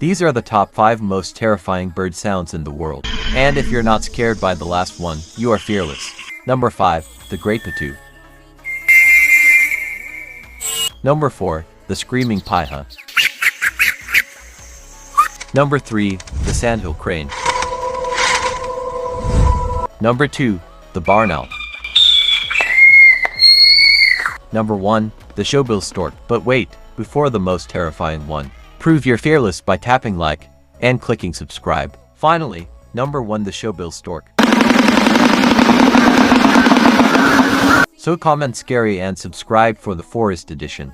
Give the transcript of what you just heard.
These are the top 5 most terrifying bird sounds in the world. And if you're not scared by the last one, you are fearless. Number 5. The Great Potoo. Number 4. The Screaming Piha. Number 3. The Sandhill Crane. Number 2. The Barn Owl. Number 1. The Shoebill Stork. But wait, before the most terrifying one, prove you're fearless by tapping like and clicking subscribe. Finally, number 1. The Shoebill Stork. So comment scary and subscribe for the forest edition.